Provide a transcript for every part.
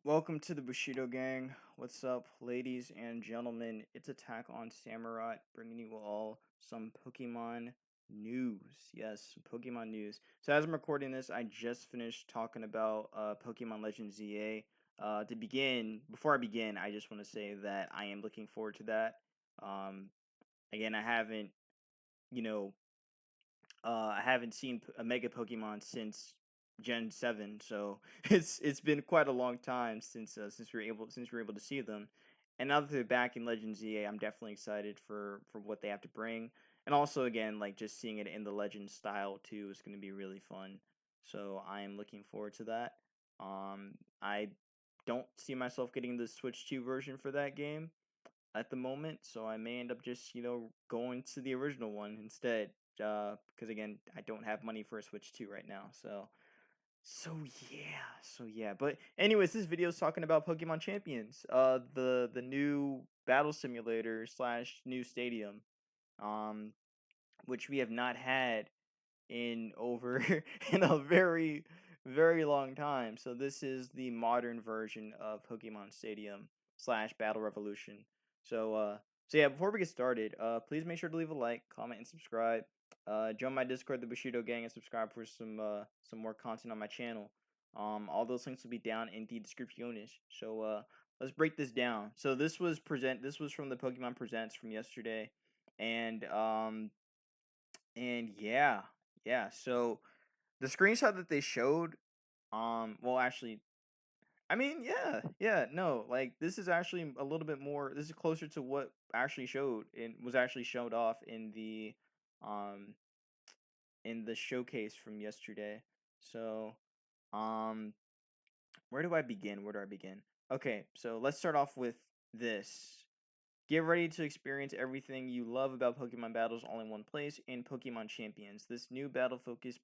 Welcome to the Bushido Gang. What's up, ladies and gentlemen? It's AttackonSamurott, bringing you all some Pokemon news. Yes, Pokemon news. So as I'm recording this, I just finished talking about Pokemon Legends ZA. Before I begin, I just want to say that I am looking forward to that. Um, Again, you know, I haven't seen a Mega Pokemon since Gen 7, so it's been quite a long time since we were able to see them. And now that they're back in Legends ZA, I'm definitely excited for what they have to bring. And also again, like just seeing it in the Legend style too is going to be really fun. So I am looking forward to that. I don't see myself getting the Switch 2 version for that game at the moment, so I may end up just, going to the original one instead. Because again, I don't have money for a Switch 2 right now. So yeah. But anyways, this video is talking about Pokemon Champions. The new battle simulator slash new stadium. Um, which we have not had in over in a very long time. So this is the modern version of Pokemon Stadium slash Battle Revolution. So so yeah, before we get started, please make sure to leave a like, comment, and subscribe. Join my Discord, the Bushido Gang, and subscribe for some more content on my channel. All those links will be down in the description. So let's break this down. So this was from the Pokemon Presents from yesterday, and yeah. So the screenshot that they showed, well, actually, I mean, yeah, no, like this is actually a little bit more. This is closer to what actually showed and was actually showed off um, in the showcase from yesterday. So, um, where do I begin? Where do I begin? Okay, so let's start off with this. Get ready to experience everything you love about Pokemon battles all in one place in Pokemon Champions. This new battle focused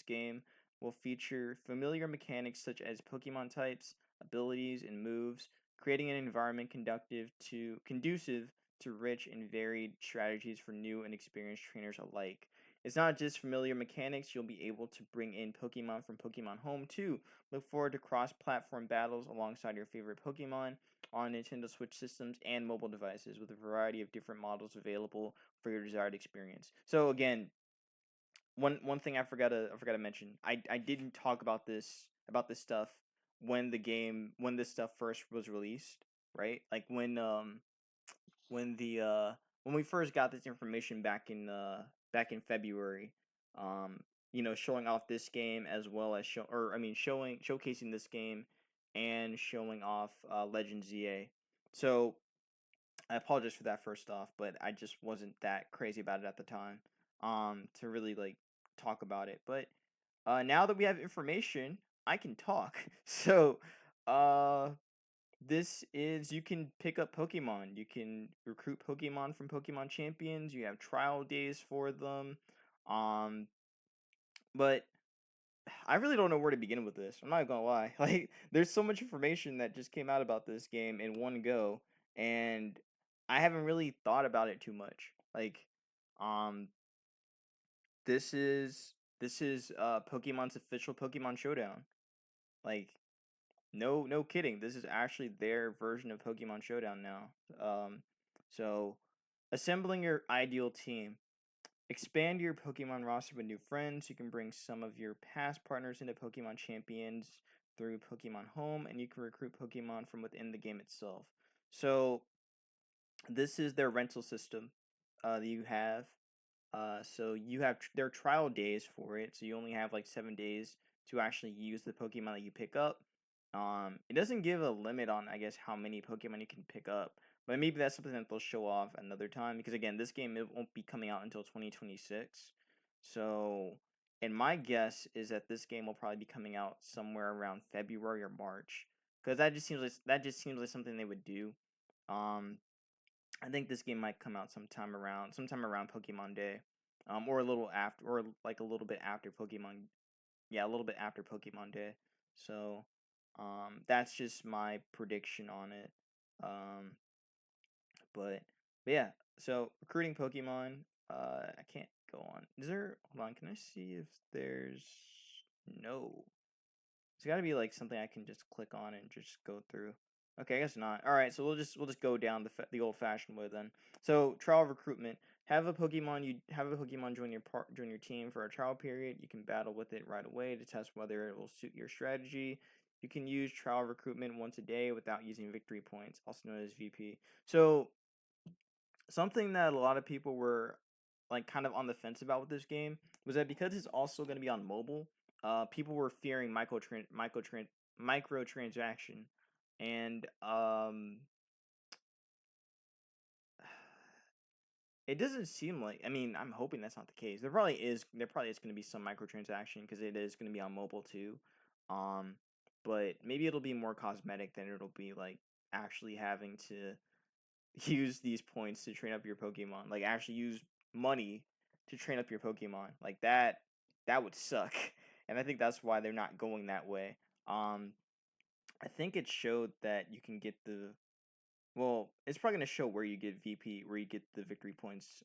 game will feature familiar mechanics such as Pokemon types, abilities, and moves, creating an environment conducive to rich and varied strategies for new and experienced trainers alike. It's not just familiar mechanics, you'll be able to bring in Pokemon from Pokemon Home too. Look forward to cross-platform battles alongside your favorite Pokemon on Nintendo Switch systems and mobile devices with a variety of different models available for your desired experience. So again, one thing I forgot to mention. I didn't talk about this stuff when this stuff first was released, right? Like when the when we first got this information back in February, um showing off this game as well as showcasing this game and showing off Legend ZA. So I apologize for that first off, but I just wasn't that crazy about it at the time to really like talk about it. But now that we have information, I can talk. So uh this is you can pick up Pokemon. You can recruit Pokemon from Pokemon Champions. You have trial days for them. Um, but I really don't know where to begin with this. I'm not gonna lie. Like, there's so much information that just came out about this game in one go, and I haven't really thought about it too much. Like, um, this is Pokemon's official Pokemon Showdown. Like, no kidding. This is actually their version of Pokemon Showdown now. Um, so assembling your ideal team. Expand your Pokemon roster with new friends. You can bring some of your past partners into Pokemon Champions through Pokemon Home, and you can recruit Pokemon from within the game itself. So this is their rental system that you have. So you have their trial days for it. So you only have like 7 days to actually use the Pokemon that you pick up. It doesn't give a limit on, I guess, how many Pokemon you can pick up, but maybe that's something that they'll show off another time. Because again, this game it won't be coming out until 2026. So, and my guess is that this game will probably be coming out somewhere around February or March, because that just seems like something they would do. Um, I think this game might come out sometime around Pokemon Day, or a little after, or like a little bit after Pokemon. Yeah, a little bit after Pokemon Day. So, that's just my prediction on it. Um, but yeah. So recruiting Pokemon. I can't go on. Is there? Hold on. Can I see if there's? No. It's got to be like something I can just click on and just go through. Okay, I guess not. All right, so we'll just go down the old-fashioned way then. So trial recruitment. Have a Pokemon join your team for a trial period. You can battle with it right away to test whether it will suit your strategy. You can use trial recruitment once a day without using victory points, also known as VP. So something that a lot of people were like kind of on the fence about with this game was that because it's also going to be on mobile, people were fearing microtransaction, and it doesn't seem like. I mean, I'm hoping that's not the case. There probably is. There probably is going to be some microtransaction because it is going to be on mobile too. Um, but maybe it'll be more cosmetic than it'll be like actually having to use these points to train up your Pokemon. Like actually use money to train up your Pokemon. Like that would suck. And I think that's why they're not going that way. Um I think it showed that you can get the well, it's probably gonna show where you get VP, where you get the victory points,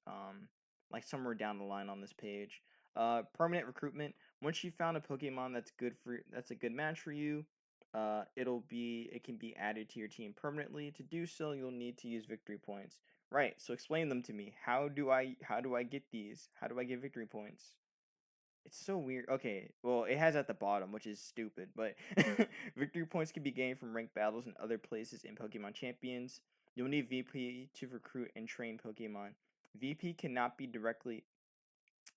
like somewhere down the line on this page. Permanent recruitment. Once you found a Pokemon that's a good match for you, it can be added to your team permanently. To do so, you'll need to use victory points. Right. So explain them to me. How do I get these? How do I get victory points? It's so weird. Okay, well, it has at the bottom, which is stupid, but victory points can be gained from ranked battles and other places in Pokemon Champions. You'll need VP to recruit and train Pokemon. VP cannot be directly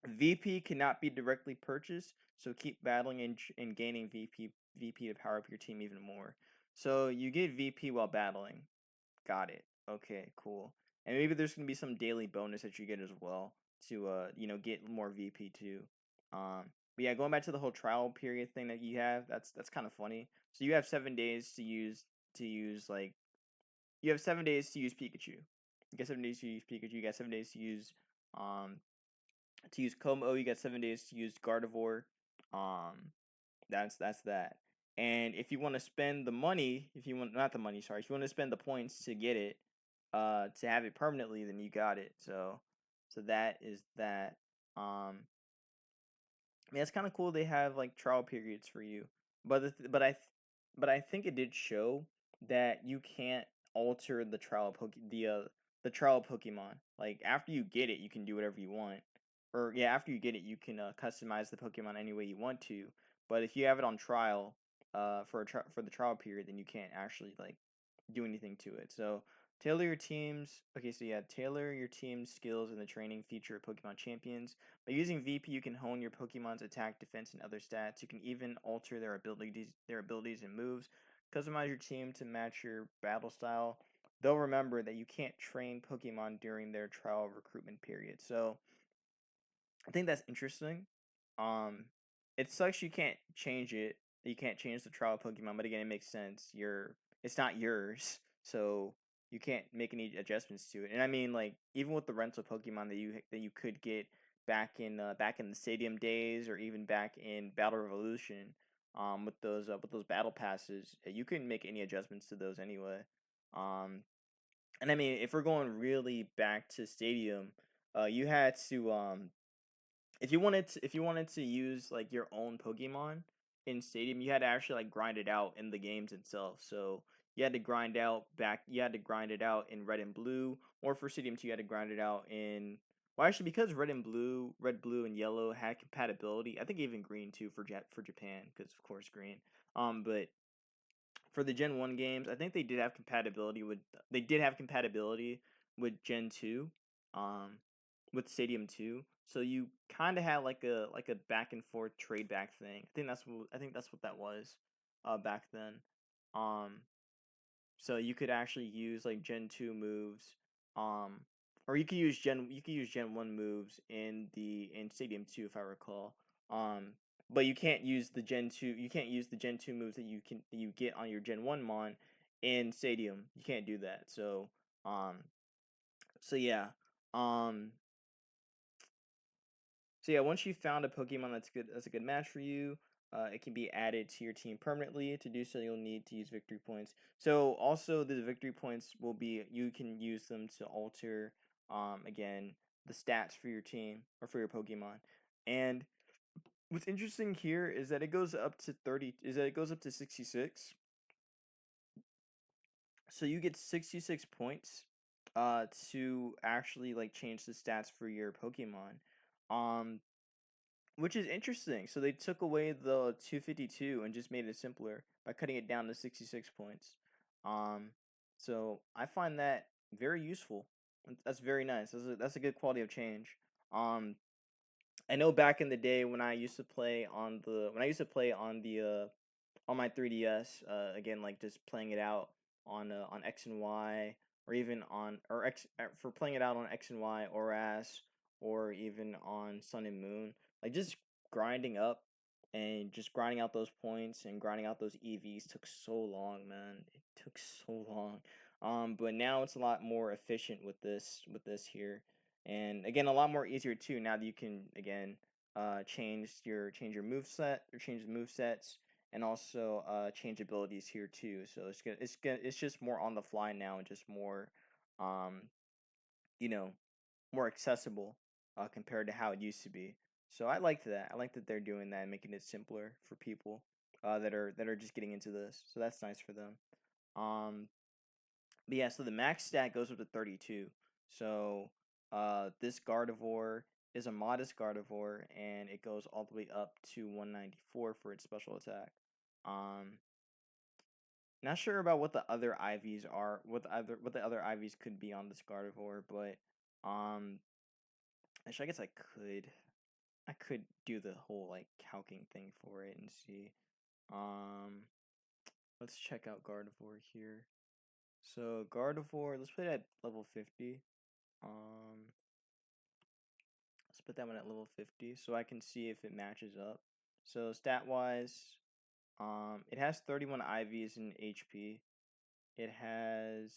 VP cannot be directly purchased, so keep battling and gaining VP to power up your team even more. So you get VP while battling. Got it. Okay, cool. And maybe there's gonna be some daily bonus that you get as well to get more VP too. But yeah, going back to the whole trial period thing that you have, that's kind of funny. So you have 7 days to use like you have 7 days to use Pikachu. You got 7 days to use Pikachu. You got 7 days um to use Como. You got 7 days to use Gardevoir. Um, that's that. And if you want to spend the money, if you want not the money, sorry, if you want to spend the points to get it, to have it permanently, then you got it. So that is that. I mean, it's kind of cool they have like trial periods for you, but but I think it did show that you can't alter the trial Pokemon. Like after you get it, you can do whatever you want, or yeah, after you get it, you can customize the Pokemon any way you want to. But if you have it on trial, for the trial period, then you can't actually like do anything to it. So tailor your teams. Okay, so yeah, tailor your team's skills in the training feature of Pokemon Champions. By using VP, you can hone your Pokemon's attack, defense, and other stats. You can even alter their abilities and moves. Customize your team to match your battle style. Though remember that you can't train Pokemon during their trial recruitment period. So I think that's interesting. Um, it sucks you can't change it. You can't change the trial Pokemon, but again, it makes sense. It's not yours, so you can't make any adjustments to it. And I mean, like even with the rental Pokemon that you could get back in the stadium days, or even back in Battle Revolution, with those battle passes, you couldn't make any adjustments to those anyway. Um, and I mean, if we're going really back to stadium, you had to if you wanted to use like your own Pokemon in Stadium, you had to actually like grind it out in the games itself. So you had to grind it out in Red and Blue, or for Stadium 2 you had to grind it out in well actually because Red, Blue and Yellow had compatibility. I think even Green too for Japan because of course Green. But for the Gen 1 games, I think they did have compatibility with Gen 2, um, with Stadium 2. So you kind of had like a back and forth trade back thing. I think that's what that was, back then. Um, so you could actually use like Gen 2 moves, um, or you could use Gen 1 moves in Stadium 2 if I recall. Um, but you can't use the Gen 2 moves that you get on your Gen 1 mon in Stadium. You can't do that. Um so yeah. Um so yeah, once you found a Pokemon that's a good match for you, it can be added to your team permanently. To do so, you'll need to use victory points. So also the victory points you can use them to alter, again, the stats for your team or for your Pokemon. And What's interesting here is that it goes up to 30, is that it goes up to 66. So you get 66 points to actually like change the stats for your Pokemon. Um which is interesting. So they took away the 252 and just made it simpler by cutting it down to 66 points. Um so I find that very useful. That's very nice. That's a good quality of change. Um I know back in the day when I used to play on the on my 3DS, again, like just playing it out on X and Y, or even on or X for playing it out on X and Y or AS, or even on Sun and Moon, like just grinding up and just grinding out those points and grinding out those EVs took so long, man. It took so long. But now it's a lot more efficient with this here, and again, a lot more easier too. Now that you can again change your move set or change the move sets, and also change abilities here too. So it's just more on the fly now, and just more um you know more accessible compared to how it used to be. So I liked that. I like that they're doing that and making it simpler for people that are just getting into this. So that's nice for them. Um but yeah, so the max stat goes up to 32. So this Gardevoir is a modest Gardevoir, and it goes all the way up to 194 for its special attack. Um Not sure about what the other IVs are, what the other IVs could be on this Gardevoir, but um actually I guess I could do the whole like calcing thing for it and see. Um let's check out Gardevoir here. So Gardevoir, let's put it at level 50. Um let's put that one at level 50 so I can see if it matches up. So stat wise, it has 31 IVs in HP. It has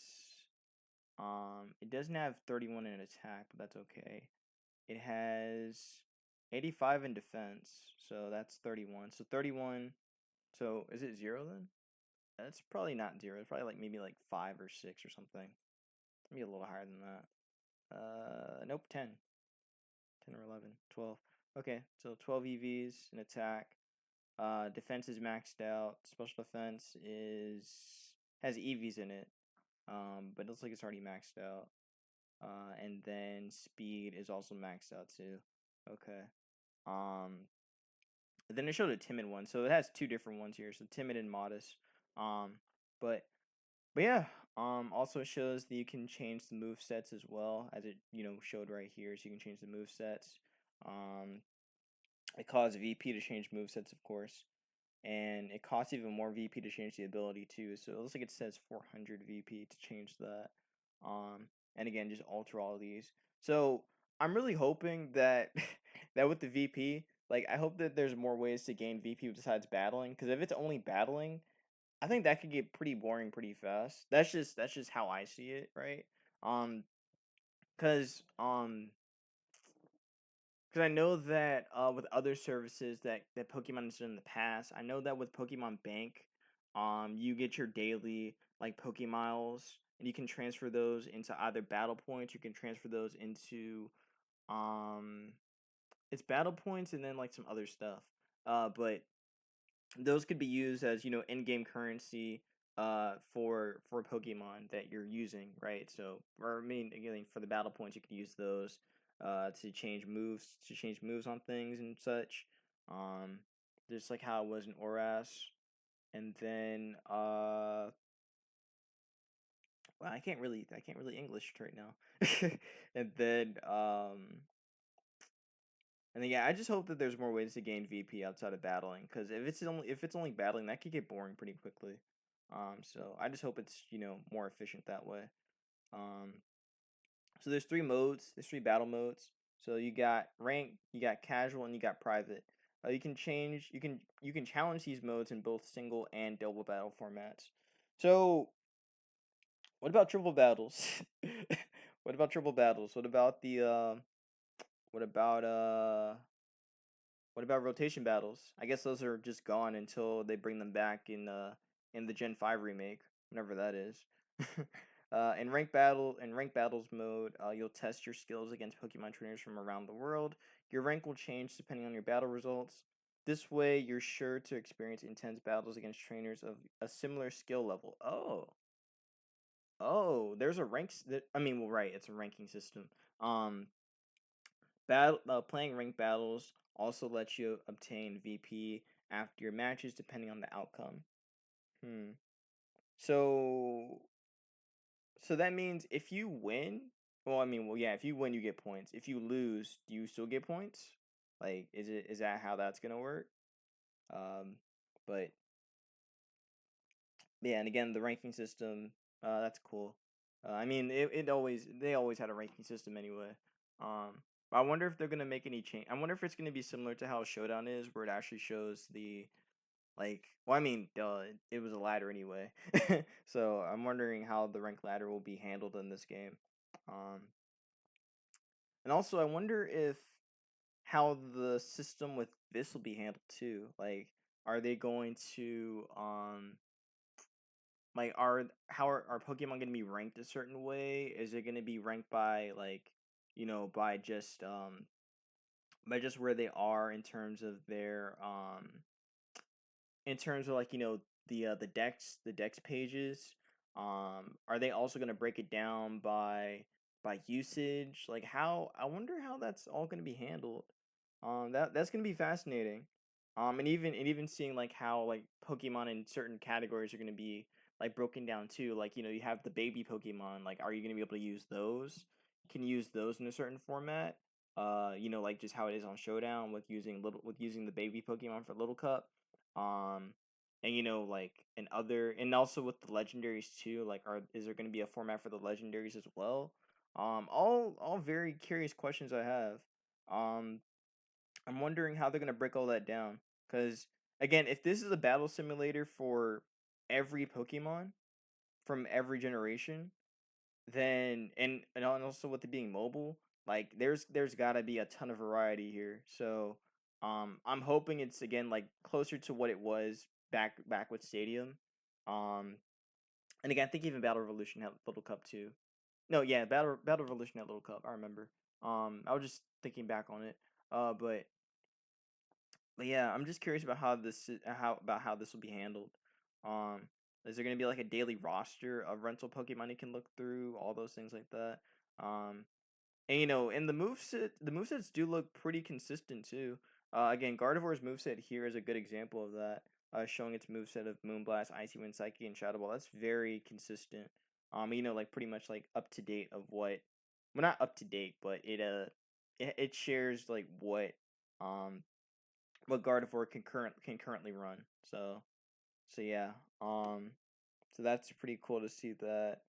it doesn't have 31 in attack, but that's okay. It has 85 in defense, so that's 31. So 31. So is it 0 then? That's probably not 0. It's probably like maybe like 5 or 6 or something. Maybe a little higher than that. Nope, 10. 10 or 11. 12. Okay, so 12 EVs in attack. Defense is maxed out. Special defense is has EVs in it. But it looks like it's already maxed out. And then speed is also maxed out too. Okay. Um, then it showed a timid one, so it has two different ones here. So timid and modest. Um, but but yeah. Also shows that you can change the move sets as well, as it showed right here. So you can change the move sets. Um, it caused VP to change move sets, of course, and it costs even more VP to change the ability too. So it looks like it says 400 VP to change that. And again, just alter all of these. So I'm really hoping that that with the VP, like I hope that there's more ways to gain VP besides battling. Because if it's only battling, I think that could get pretty boring pretty fast. That's just how I see it, right? Um, because I know that with other services that Pokemon has done in the past, I know that with Pokemon Bank, you get your daily like Pokemiles, and you can transfer those into either battle points. You can transfer those into um, it's battle points and then like some other stuff. But those could be used as in-game currency for Pokemon that you're using, right? So, or I mean, again, for the battle points, you could use those to change moves on things and such. Um, just like how it was in Oras, and then well, I can't really English right now, and then yeah, I just hope that there's more ways to gain VP outside of battling, because if it's only battling, that could get boring pretty quickly. So I just hope it's more efficient that way. Um, so there's three modes. There's three battle modes. So you got rank, you got casual, and you got private. You can challenge these modes in both single and double battle formats. So what about triple battles? What about triple battles? What about what about rotation battles? I guess those are just gone until they bring them back in the Gen 5 remake, whenever that is. In rank battles mode, you'll test your skills against Pokemon trainers from around the world. Your rank will change depending on your battle results. This way, you're sure to experience intense battles against trainers of a similar skill level. Oh, there's a ranks that I mean, well, right, it's a ranking system. Um, playing ranked battles also lets you obtain VP after your matches, depending on the outcome. Hmm. So, so that means if you win, well, I mean, well, yeah, if you win, you get points. If you lose, do you still get points? Like, is that how that's gonna work? Um, but yeah, and again, the ranking system, that's cool. I mean, they always had a ranking system anyway. But I wonder if they're gonna make any change. I wonder if it's gonna be similar to how Showdown is, where it actually shows the like. Well, I mean, it was a ladder anyway. So I'm wondering how the rank ladder will be handled in this game. Um, and also I wonder if how the system with this will be handled too. Like, are they going to like are Pokemon gonna be ranked a certain way? Is it gonna be ranked by like, by just where they are in terms of their in terms of like, the dex pages? Are they also gonna break it down by usage? Like, how I wonder how that's all gonna be handled. That's gonna be fascinating. And even seeing like how like Pokemon in certain categories are gonna be like broken down too. Like, you have the baby Pokemon. Like, are you gonna be able to use those? Can you use those in a certain format? Like just how it is on Showdown with using the baby Pokemon for Little Cup. Um, and like and also with the legendaries too. Like, is there gonna be a format for the legendaries as well? All very curious questions I have. Um, I'm wondering how they're gonna break all that down. Cause again, if this is a battle simulator for every Pokemon from every generation, then and also with it being mobile, like there's gotta be a ton of variety here. So I'm hoping it's again like closer to what it was back with Stadium. Um and again, I think even Battle Revolution had Little Cup too. No, yeah, Battle Revolution had Little Cup, I remember. I was just thinking back on it. But yeah, I'm just curious about how this will be handled. Um, is there gonna be like a daily roster of rental Pokemon you can look through, all those things like that? Um, and and the movesets do look pretty consistent too. Again, Gardevoir's moveset here is a good example of that. Showing its moveset of Moonblast, Icy Wind, Psyche, and Shadow Ball. That's very consistent. Like pretty much like up to date of what, well, not up to date, but it shares like what Gardevoir can currently run. So yeah. So that's pretty cool to see that.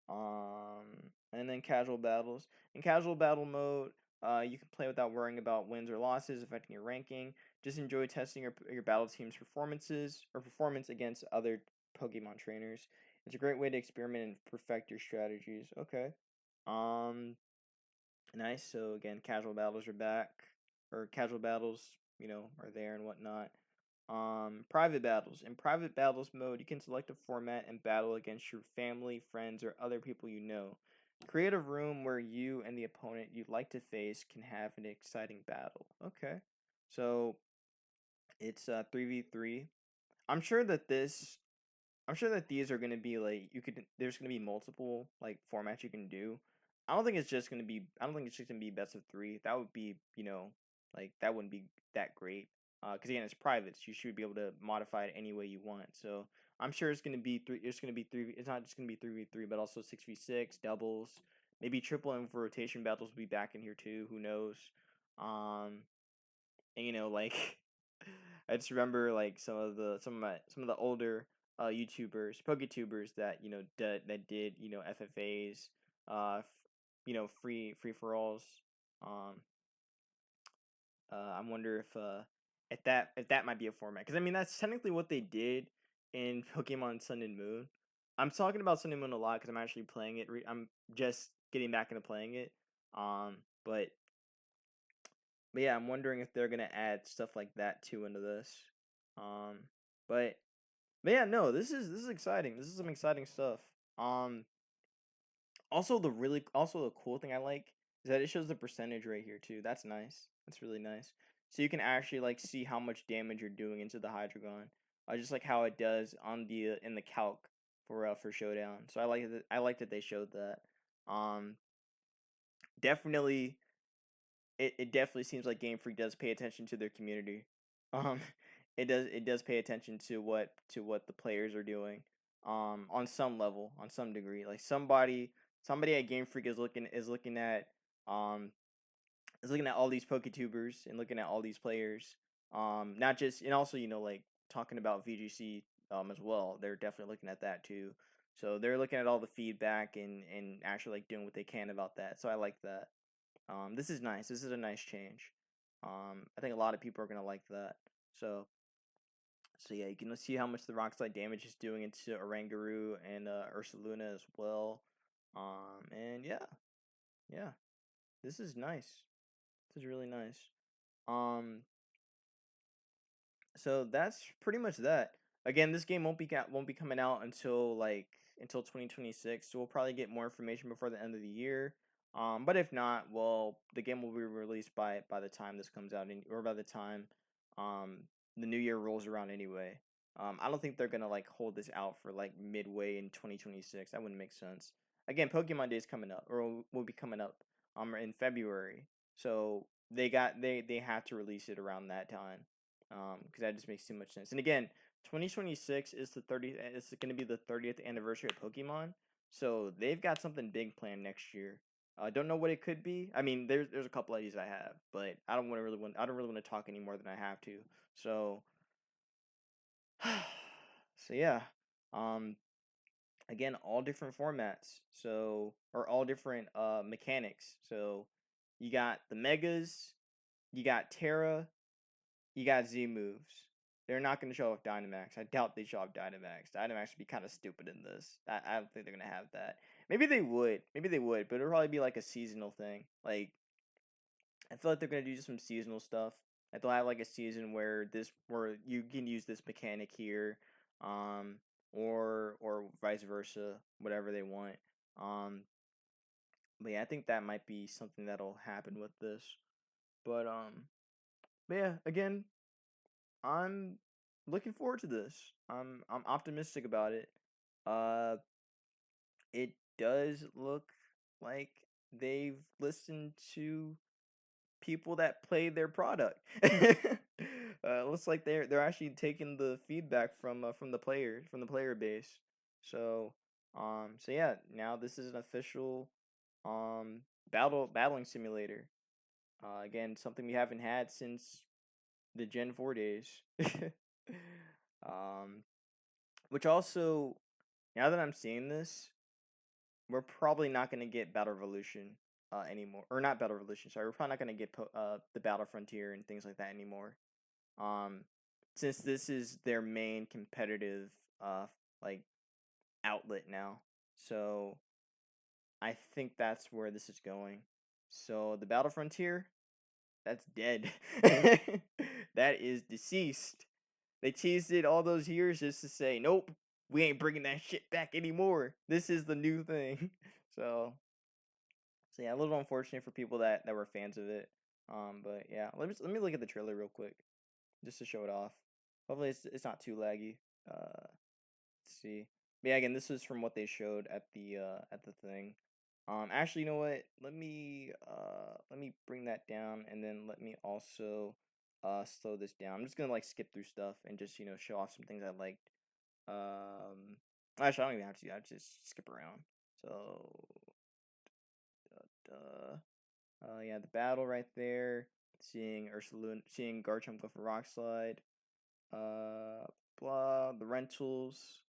And then casual battles. In casual battle mode, you can play without worrying about wins or losses affecting your ranking. Just enjoy testing your battle team's performance against other Pokemon trainers. It's a great way to experiment and perfect your strategies. Okay. Um, nice. So again, casual battles are back, or casual battles, are there and whatnot. Private battles. In private battles mode, you can select a format and battle against your family, friends, or other people you know. Create a room where you and the opponent you'd like to face can have an exciting battle. Okay. So it's 3v3. I'm sure that this I'm sure that these are gonna be like there's gonna be multiple like formats you can do. I don't think it's just gonna be best of three. That would be, like that wouldn't be that great. Because again, it's private, so you should be able to modify it any way you want. So I'm sure it's gonna be three. It's gonna be three. It's not just gonna be 3v3, but also 6v6 doubles. Maybe triple and rotation battles will be back in here too. Who knows? Um, and like I just remember like some of the older PokeTubers that did FFAs, free for alls. Um, I wonder if that might be a format, because I mean that's technically what they did in Pokemon Sun and Moon. I'm talking about Sun and Moon a lot because I'm actually playing it. I'm just getting back into playing it. Um, but but yeah, I'm wondering if they're gonna add stuff like that too into this. Um, but but yeah, no, this is exciting. This is some exciting stuff. Um, also the cool thing I like is that it shows the percentage right here too. That's nice. That's really nice. so you can actually like see how much damage you're doing into the Hydreigon, just like how it does on the in the calc for Showdown. So I like that they showed that. Um, definitely, it definitely seems like Game Freak does pay attention to their community. Um, it does pay attention to what the players are doing. On some level, on some degree, like somebody at Game Freak um is looking at all these PokeTubers and looking at all these players. Not just, and also, like talking about VGC as well. They're definitely looking at that too. So they're looking at all the feedback and actually like doing what they can about that. So I like that. This is nice. This is a nice change. I think a lot of people are gonna like that. So yeah, you can see how much the rock slide damage is doing into Oranguru and Ursaluna as well. And yeah, this is nice. This is really nice. Um, so that's pretty much that. Again, this game won't be coming out until 2026. So we'll probably get more information before the end of the year. But if not, well, the game will be released by the time this comes out, or by the time um the new year rolls around anyway. I don't think they're gonna like hold this out for like midway in 2026. That wouldn't make sense. Again, Pokemon Day is coming up, or will be coming up in February. So they have to release it around that time, because that just makes too much sense. And again, 2026 is the 30th. It's going to be the 30th anniversary of Pokemon, so they've got something big planned next year. I don't know what it could be. I mean, there's a couple ideas I have, but I don't really want to talk any more than I have to. So so yeah. Um, again, all different formats. So, or all different mechanics. So you got the Megas, you got Terra, you got Z moves. They're not going to show off Dynamax. I doubt they show off Dynamax. Dynamax would be kind of stupid in this. I don't think they're going to have that. Maybe they would. Maybe they would, but it'll probably be like a seasonal thing. Like, I feel like they're going to do some seasonal stuff. Like, they'll have like a season where you can use this mechanic here, um, or vice versa, whatever they want. Um, but yeah, I think that might be something that'll happen with this. But but yeah, again, I'm looking forward to this. I'm optimistic about it. Uh, it does look like they've listened to people that play their product. Looks like they're actually taking the feedback from the player base. So so yeah, now this is an official battling simulator. Again, something we haven't had since the Gen 4 days. um, which also, now that I'm seeing this, we're probably not going to get Battle Revolution anymore. Or not Battle Revolution, sorry. We're probably not going to get the Battle Frontier and things like that anymore. Um, since this is their main competitive like outlet now. So I think that's where this is going. So the Battle Frontier, that's dead. That is deceased. They teased it all those years just to say, nope, we ain't bringing that shit back anymore. This is the new thing. So, so yeah, a little unfortunate for people that were fans of it. But yeah, let me look at the trailer real quick, just to show it off. Hopefully, it's not too laggy. Let's see. But yeah, again, this is from what they showed at the thing. Actually, you know what? Let me bring that down, and then let me also slow this down. I'm just gonna like skip through stuff and just show off some things I liked. Actually, I don't even have to. I just skip around. So, yeah, the battle right there. Seeing Ursaluna, seeing Garchomp go for Rock Slide. Blah. The rentals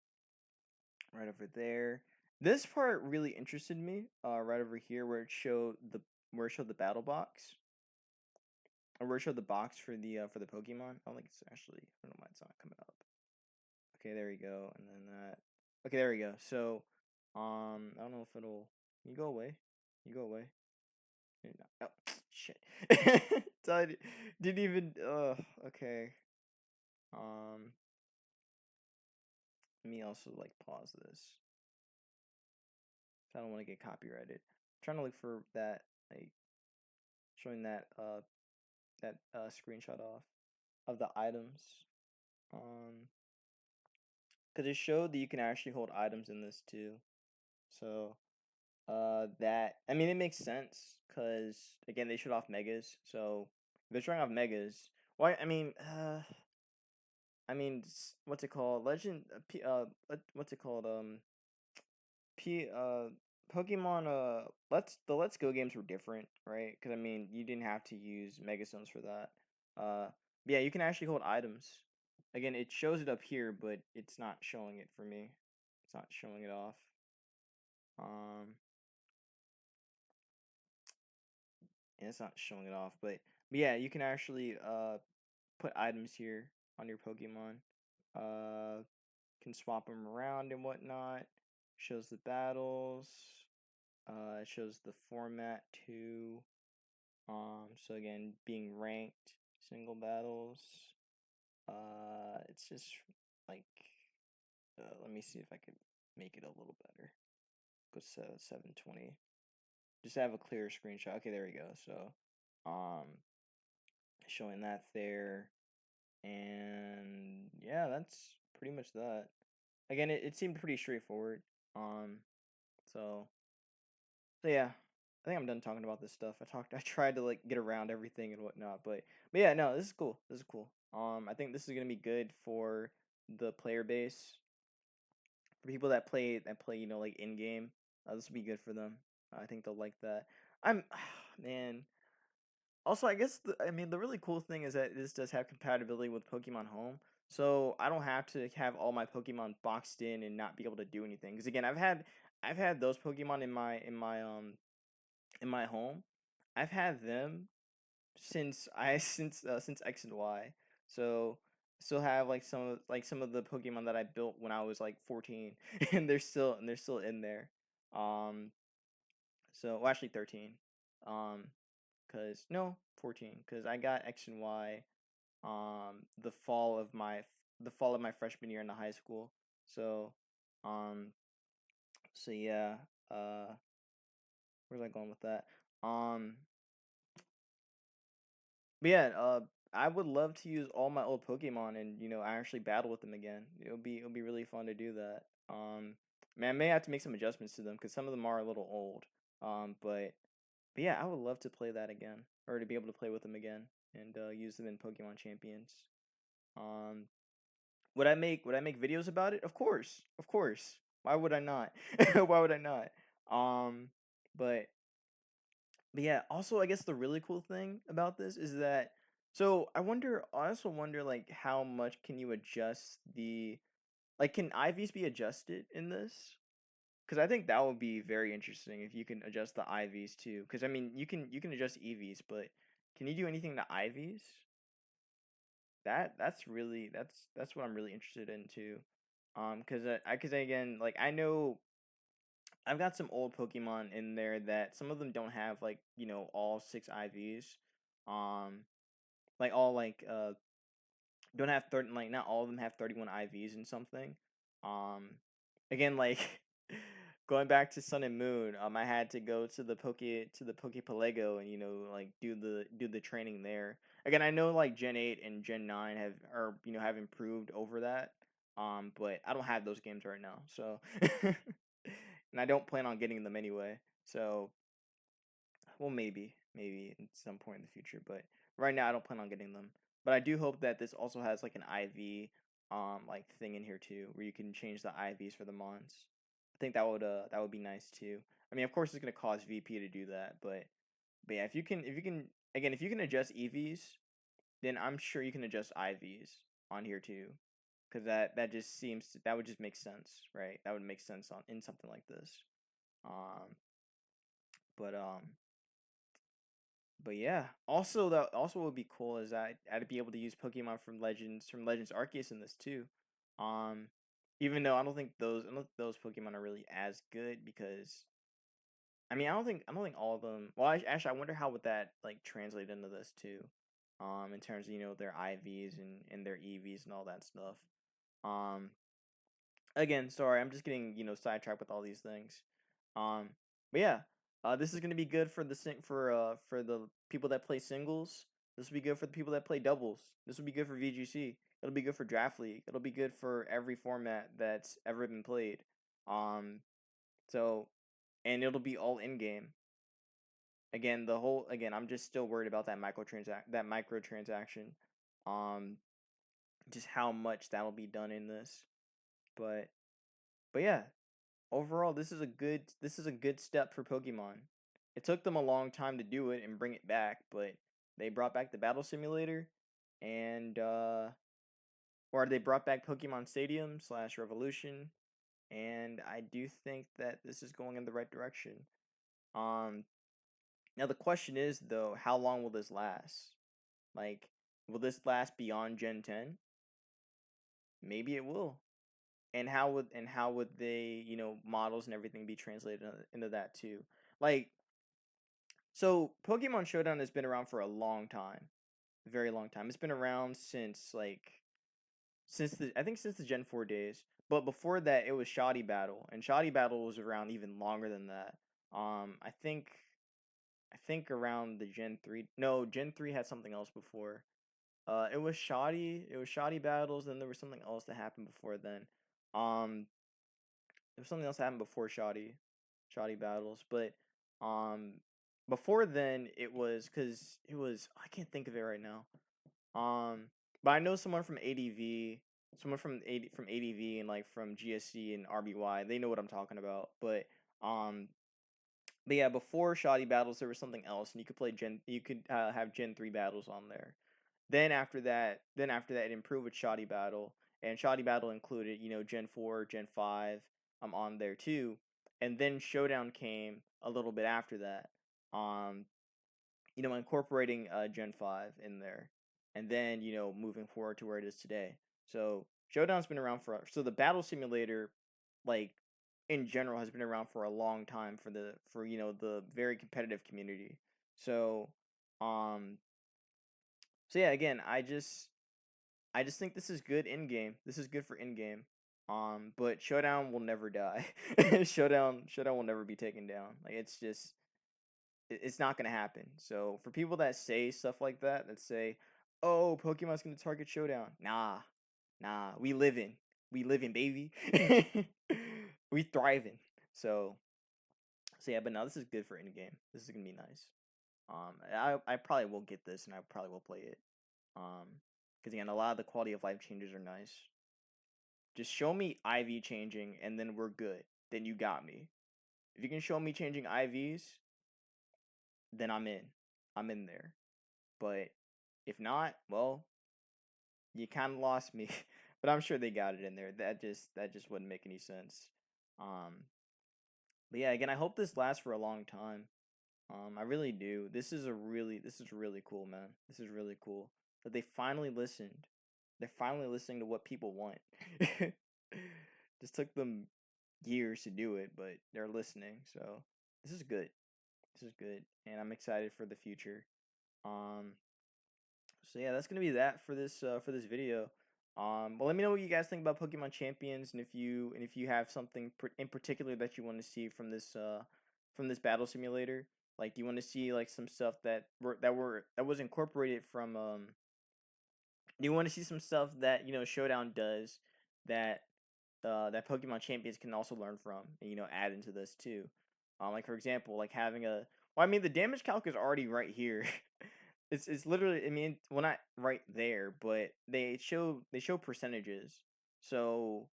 right over there. This part really interested me. Right over here where it showed the battle box, or where it showed the box for the Pokemon. I don't think it's actually. I don't know why it's not coming up. Okay, there we go, and then that. Okay, there we go. So, I don't know if it'll. You go away. You go away. Oh, shit. Didn't even. Okay. Um. Let me also like pause this. I don't want to get copyrighted. I'm trying to look for that, like showing that screenshot off of the items. Um, because it showed that you can actually hold items in this too. So that I mean it makes sense because again they showed off megas. So if they're showing off megas, why? What's it called? Legend. What's it called? P. Pokemon. Let's Go games were different, right? Because I mean you didn't have to use Megastones for that. But yeah, you can actually hold items. Again, it shows it up here, but it's not showing it for me. It's not showing it off. Um, yeah, it's not showing it off, but yeah, you can actually put items here on your Pokemon. Uh, can swap them around and whatnot. Shows the battles. It shows the format too. So again, being ranked, single battles. It's just like, let me see if I could make it a little better. Go 720. Just have a clearer screenshot. Okay, there we go. So, um, showing that there. And yeah, that's pretty much that. Again, it seemed pretty straightforward. Um, so so yeah, I think I'm done talking about this stuff. I tried to like get around everything and whatnot, but yeah, no, this is cool. This is cool. I think this is gonna be good for the player base, for people that play like in game. This will be good for them. I think they'll like that. I'm man. Also, I guess the really cool thing is that this does have compatibility with Pokemon Home, so I don't have to have all my Pokemon boxed in and not be able to do anything. Because again, I've had those Pokemon in my home. I've had them since X and Y. So still have like some of the Pokemon that I built when I was like 14, and they're still in there. Um, well, actually 13. Um, cause no 14, cause I got X and Y the fall of my freshman year in the high school. So um so yeah, uh where's I going with that? Um but yeah, I would love to use all my old Pokemon and actually battle with them again. It'll be really fun to do that. Man, I may have to make some adjustments to them because some of them are a little old. But yeah, I would love to play that again, or to be able to play with them again and use them in Pokemon Champions. Um, would I make videos about it? Of course, of course. Why would I not? Why would I not? Um, but but yeah. Also, I guess the really cool thing about this is that I also wonder like how much can you adjust can IVs be adjusted in this? Because I think that would be very interesting if you can adjust the IVs too. Because I mean, you can adjust EVs, but can you do anything to IVs? That's what I'm really interested in too. Because again, like I know I've got some old Pokemon in there that some of them don't have like all six IVs, um, like all don't have 30, like not all of them have 31 IVs and something. Um Again, like going back to Sun and Moon, I had to go to the Poke Palego and like do the training there. Again, I know like Gen 8 and Gen 9 have improved over that. But I don't have those games right now. So and I don't plan on getting them anyway. So well, maybe at some point in the future, but right now I don't plan on getting them. But I do hope that this also has like an IV like thing in here too, where you can change the IVs for the mons. I think that would be nice too. I mean, of course it's gonna cost VP to do that, but yeah, if you can adjust EVs, then I'm sure you can adjust IVs on here too, because that would just make sense, right? That would make sense on in something like this. Um, but But yeah, also that also would be cool is I'd be able to use Pokemon from Legends Arceus in this too. Um, Even though I don't think those Pokemon are really as good because I mean I don't think all of them. Well, actually, I wonder how would that like translate into this too, in terms of their IVs and their EVs and all that stuff. Um, Again, sorry, I'm just getting sidetracked with all these things. Um, but yeah, this is gonna be good for the people that play singles. This will be good for the people that play doubles. This will be good for VGC. It'll be good for Draft League. It'll be good for every format that's ever been played. Um, so, and it'll be all in game. Again, I'm just still worried about that microtransaction. Um, just how much that'll be done in this. But yeah, overall this is a good step for Pokemon. It took them a long time to do it and bring it back, but they brought back the battle simulator and or they brought back Pokemon Stadium / Revolution, and I do think that this is going in the right direction. Um Now the question is though, how long will this last? Like, will this last beyond Gen 10? Maybe it will. And how would they, models and everything be translated into that too? Like, so Pokemon Showdown has been around for a long time, a very long time. It's been around since the Gen 4 days. But before that, it was Shoddy Battle, and Shoddy Battle was around even longer than that. I think around the Gen 3. No, Gen 3 had something else before. It was shoddy battles, then there was something else that happened before then. Um there was something else that happened before shoddy battles, but um before then it was cuz it was I can't think of it right now. But I know someone from ADV, from ADV and like from GSC and RBY, they know what I'm talking about. Um but yeah, before shoddy battles there was something else, and you could have Gen 3 battles on there. Then after that, it improved with Shoddy Battle, and Shoddy Battle included, Gen 4, Gen 5, on there too. And then Showdown came a little bit after that, um, incorporating Gen 5 in there, and then, moving forward to where it is today. So Showdown's been around so the battle simulator, like, in general, has been around for a long time for the very competitive community. So, um, so yeah, again, I just think this is good in game. This is good for in game. But Showdown will never die. Showdown will never be taken down. Like, it's not gonna happen. So for people that say stuff like that say, "Oh, Pokemon's gonna target Showdown," nah, we living, baby. We thriving. So yeah, but no, this is good for in game. This is gonna be nice. I probably will get this, and I probably will play it. Because again, a lot of the quality of life changes are nice. Just show me IV changing, and then we're good. Then you got me. If you can show me changing IVs, then I'm in. I'm in there. But if not, well, you kind of lost me. But I'm sure they got it in there. That just wouldn't make any sense. Um, but yeah, again, I hope this lasts for a long time. I really do. This is really cool, man. This is really cool that they finally listened. They're finally listening to what people want. Just took them years to do it, but they're listening. So this is good. This is good, and I'm excited for the future. Um, so yeah, that's gonna be that for this video. But let me know what you guys think about Pokemon Champions, and if you have something in particular that you want to see from this battle simulator. Like, do you want to see like some stuff that was incorporated from Do you want to see some stuff that Showdown does that that Pokemon Champions can also learn from, and add into this too? Like, for example, like having a well, I mean, the damage calc is already right here. It's literally, I mean, well, not right there, but they show percentages. So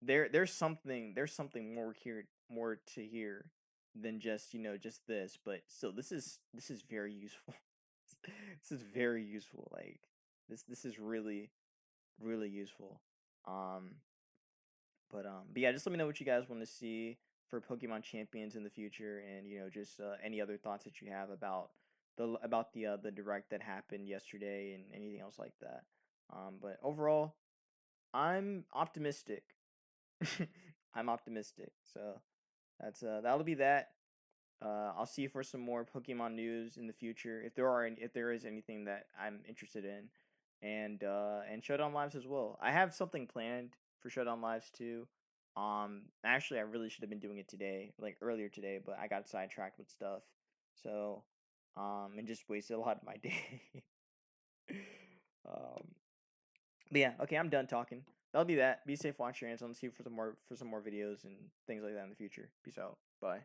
there's something more to here than just this, but still, this is very useful. This is very useful. Like, this is really, really useful. Um, but yeah, just let me know what you guys want to see for Pokemon Champions in the future, and just any other thoughts that you have about the direct that happened yesterday, and anything else like that. But overall, I'm optimistic. I'm optimistic. So that'll be that. I'll see you for some more Pokemon news in the future, if there is anything that I'm interested in, and Showdown Lives as well. I have something planned for Showdown Lives too. Actually, I really should have been doing it today, like earlier today, but I got sidetracked with stuff, so and just wasted a lot of my day. um, but yeah, okay, I'm done talking. That'll be that. Be safe, watch your hands. I'll see you for some more videos and things like that in the future. Peace out. Bye.